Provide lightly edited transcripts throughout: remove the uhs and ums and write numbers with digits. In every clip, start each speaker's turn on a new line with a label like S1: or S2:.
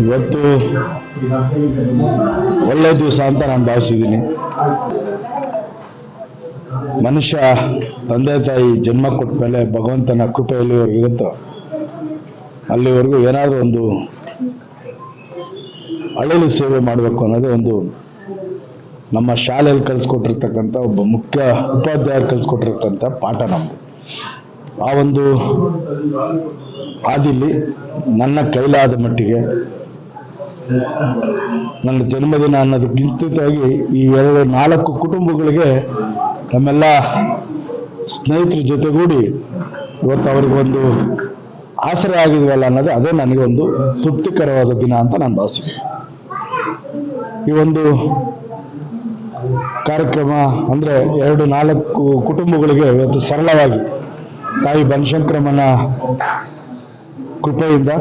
S1: ಇವತ್ತು ಒಳ್ಳೆ ದಿವಸ ಅಂತ ನಾನು ಭಾವಿಸಿದ್ದೀನಿ. ಮನುಷ್ಯ ತಂದೆ ತಾಯಿ ಜನ್ಮ ಕೊಟ್ಟ ಮೇಲೆ ಭಗವಂತನ ಕೃಪೆ ಎಲ್ಲಿವರೆಗೂ ಇರುತ್ತೋ ಅಲ್ಲಿವರೆಗೂ ಏನಾದರೂ ಒಂದು ಅಳಲು ಸೇವೆ ಮಾಡಬೇಕು ಅನ್ನೋದು ಒಂದು ನಮ್ಮ ಶಾಲೆಯಲ್ಲಿ ಕಲಿಸ್ಕೊಟ್ಟಿರ್ತಕ್ಕಂಥ ಒಬ್ಬ ಮುಖ್ಯ ಉಪಾಧ್ಯಾಯರು ಕಲಿಸ್ಕೊಟ್ಟಿರ್ತಕ್ಕಂಥ ಪಾಠ ನಮ್ಮದು. ಆ ಒಂದು ಹಾದಿಲಿ ನನ್ನ ಕೈಲಾದ ಮಟ್ಟಿಗೆ ನನ್ನ ಜನ್ಮದಿನ ಅನ್ನೋದಕ್ಕಿಂತಾಗಿ ಈ 4 ಕುಟುಂಬಗಳಿಗೆ ನಮ್ಮೆಲ್ಲ ಸ್ನೇಹಿತರ ಜೊತೆಗೂಡಿ ಇವತ್ತು ಅವ್ರಿಗೆ ಒಂದು ಆಸರೆ ಆಗಿದ್ವಲ್ಲ ಅನ್ನೋದು ಅದೇ ನನಗೆ ಒಂದು ತೃಪ್ತಿಕರವಾದ ದಿನ ಅಂತ ನಾನು ಭಾವಿಸ್ತೀನಿ. ಈ ಒಂದು ಕಾರ್ಯಕ್ರಮ ಅಂದರೆ 4 ಕುಟುಂಬಗಳಿಗೆ ಇವತ್ತು ಸರಳವಾಗಿ ತಾಯಿ ಬನಶಂಕರಮ್ಮನ ಕೃಪೆಯಿಂದ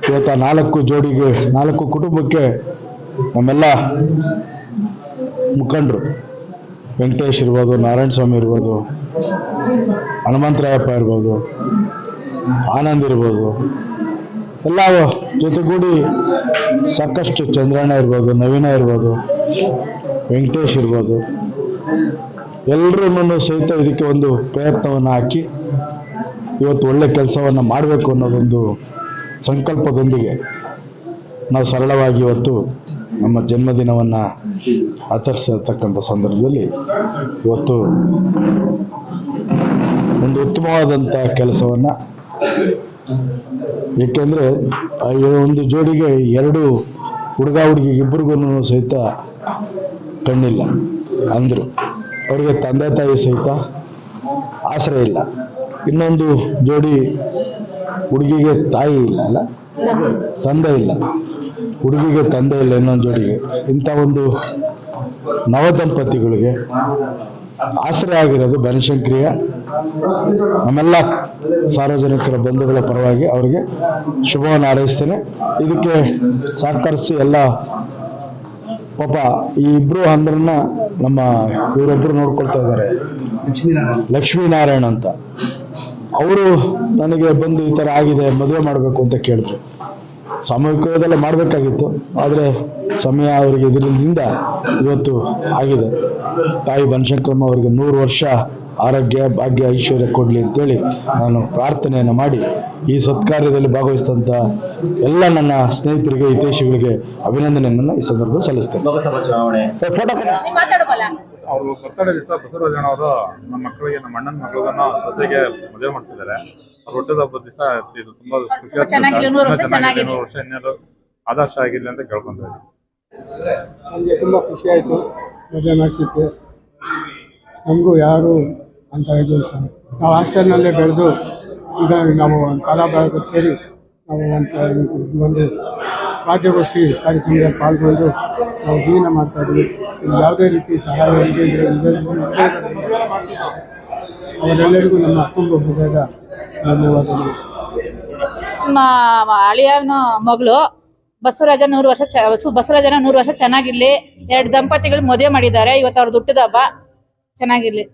S1: ಇವತ್ತು 4 ಕುಟುಂಬಕ್ಕೆ ನಮ್ಮೆಲ್ಲ ಮುಖಂಡರು ವೆಂಕಟೇಶ್ ಇರ್ಬೋದು, ನಾರಾಯಣ ಸ್ವಾಮಿ ಇರ್ಬೋದು, ಹನುಮಂತರಾಯಪ್ಪ ಇರ್ಬೋದು, ಆನಂದ್ ಇರ್ಬೋದು, ಎಲ್ಲ ಜೊತೆಗೂಡಿ ಸಾಕಷ್ಟು ಚಂದ್ರಣ್ಣ ಇರ್ಬೋದು, ನವೀನ ಇರ್ಬೋದು, ವೆಂಕಟೇಶ್ ಇರ್ಬೋದು, ಎಲ್ಲರೂ ಸಹಿತ ಇದಕ್ಕೆ ಒಂದು ಪ್ರಯತ್ನವನ್ನು ಹಾಕಿ ಇವತ್ತು ಒಳ್ಳೆ ಕೆಲಸವನ್ನು ಮಾಡಬೇಕು ಅನ್ನೋದೊಂದು ಸಂಕಲ್ಪದೊಂದಿಗೆ ನಾವು ಸರಳವಾಗಿ ಇವತ್ತು ನಮ್ಮ ಜನ್ಮದಿನವನ್ನು ಆಚರಿಸಿರ್ತಕ್ಕಂಥ ಸಂದರ್ಭದಲ್ಲಿ ಇವತ್ತು ಒಂದು ಉತ್ತಮವಾದಂಥ ಕೆಲಸವನ್ನು, ಏಕೆಂದರೆ ಒಂದು ಜೋಡಿಗೆ 2 ಹುಡುಗ ಹುಡುಗಿ ಇಬ್ಬರಿಗೂ ಸಹಿತ ಕಣ್ಣಿಲ್ಲ ಅಂದರು. ಅವರಿಗೆ ತಂದೆ ತಾಯಿ ಸಹಿತ ಆಸರೆ ಇಲ್ಲ. ಇನ್ನೊಂದು ಜೋಡಿ ಹುಡುಗಿಗೆ ತಾಯಿ ಇಲ್ಲ, ಅಲ್ಲ ತಂದೆ ಇಲ್ಲ, ಹುಡುಗಿಗೆ ತಂದೆ ಇಲ್ಲ. ಇನ್ನೊಂದು ಜೋಡಿಗೆ ಇಂಥ ಒಂದು ನವದಂಪತಿಗಳಿಗೆ ಆಸರೆ ಆಗಿರೋದು ಬನಶಂಕರಿಯ ನಮ್ಮೆಲ್ಲ ಸಾರ್ವಜನಿಕರ ಬಂಧುಗಳ ಪರವಾಗಿ ಅವರಿಗೆ ಶುಭವನ್ನು ಹಾರೈಸ್ತೇನೆ. ಇದಕ್ಕೆ ಸಹಕರಿಸಿ ಎಲ್ಲ ಪಾಪ ಈ ಇಬ್ರು ಅಂದ್ರನ್ನ ನಮ್ಮ ಇವರೊಬ್ಬರು ನೋಡ್ಕೊಳ್ತಾ ಇದ್ದಾರೆ, ಲಕ್ಷ್ಮೀನಾರಾಯಣ ಅಂತ. ಅವರು ನನಗೆ ಬಂದು ಈ ಥರ ಆಗಿದೆ, ಮದುವೆ ಮಾಡಬೇಕು ಅಂತ ಕೇಳಿದ್ರು. ಸಾಮೂಹಿಕವಾದೆಲ್ಲ ಮಾಡಬೇಕಾಗಿತ್ತು, ಆದರೆ ಸಮಯ ಅವರಿಗೆ ಇದರಿಂದ ಇವತ್ತು ಆಗಿದೆ. ತಾಯಿ ಬನಶಂಕರಮ್ಮ ಅವರಿಗೆ 100 ವರ್ಷ ಆರೋಗ್ಯ, ಭಾಗ್ಯ, ಐಶ್ವರ್ಯ ಕೊಡಲಿ ಅಂತೇಳಿ ನಾನು ಪ್ರಾರ್ಥನೆಯನ್ನು ಮಾಡಿ ಈ ಸತ್ಕಾರ್ಯದಲ್ಲಿ ಭಾಗವಹಿಸಿದಂಥ ಎಲ್ಲ ನನ್ನ ಸ್ನೇಹಿತರಿಗೆ, ಹಿತೈಷಿಗಳಿಗೆ ಅಭಿನಂದನೆಯನ್ನು ಈ ಸಂದರ್ಭದಲ್ಲಿ ಸಲ್ಲಿಸ್ತೇನೆ.
S2: ಅವರು ಬರ್ತಡೇ ದಿವಸ ಬಸವರಾಜಣ್ಣ ಅವರು ನಮ್ಮ ಮಕ್ಕಳಿಗೆ, ನಮ್ಮ ಅಣ್ಣನ ಮಕ್ಕಳನ್ನ ಸೊಸೆಗೆ ಮದುವೆ ಮಾಡ್ತಿದ್ದಾರೆ. ಅವ್ರ ಹುಟ್ಟದ ಹಬ್ಬದ ದಿವಸ ಇದು ತುಂಬಾ ಖುಷಿ ಆಗ್ತದೆ. 100 ವರ್ಷ ಇನ್ನೇನು ಆದರ್ಶ ಆಗಿಲ್ಲ ಅಂತ ಕೇಳ್ಕೊಂತ ಇದ್ದೀವಿ.
S3: ನಮಗೆ ತುಂಬ ಖುಷಿ ಆಯಿತು ಮದುವೆ ಮಾಡಿಸಿದ್ದು. ನಮಗೂ ಯಾರು ಅಂತ ಇದು ನಾವು ಹಾಸ್ಟೆಲ್ನಲ್ಲೇ ಬೆಳೆದು ಈಗ ನಾವು ಕಲಾ ಬಳಗಕ್ಕೆ ಸೇರಿ ನಾವು ಒಂದು ರಾಜ್ಯಗೋಷ್ಠಿ ಕಾರ್ಯಕ್ರಮದಲ್ಲಿ ಪಾಲ್ಗೊಂಡು ನಾವು ಜೀವನ ಮಾಡ್ತಾಯಿದ್ವಿ. ಯಾವುದೇ ರೀತಿ ಸಹಾಯ ಅವರೆಲ್ಲರಿಗೂ ನಮ್ಮ ಕುಟುಂಬ ಹೃದಯದ ಧನ್ಯವಾದಗಳು.
S4: ನಮ್ಮ ಅಳಿಯನ ಮಗಳು ಬಸವರಾಜನ 100 ವರ್ಷ ಚೆನ್ನಾಗಿರ್ಲಿ. 2 ದಂಪತಿಗಳು ಮದುವೆ ಮಾಡಿದ್ದಾರೆ. ಇವತ್ತು ಅವ್ರದ್ದು ಹುಟ್ಟಿದ ಹಬ್ಬ ಚೆನ್ನಾಗಿರ್ಲಿ.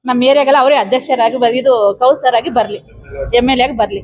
S4: ನಮ್ಮ ಏರಿಯಾಗೆಲ್ಲ ಅವರೇ ಅಧ್ಯಕ್ಷರಾಗಿ ಇದು ಕೌನ್ಸಿಲರ್ ಆಗಿ ಬರಲಿ, MLA ಆಗಿ ಬರಲಿ.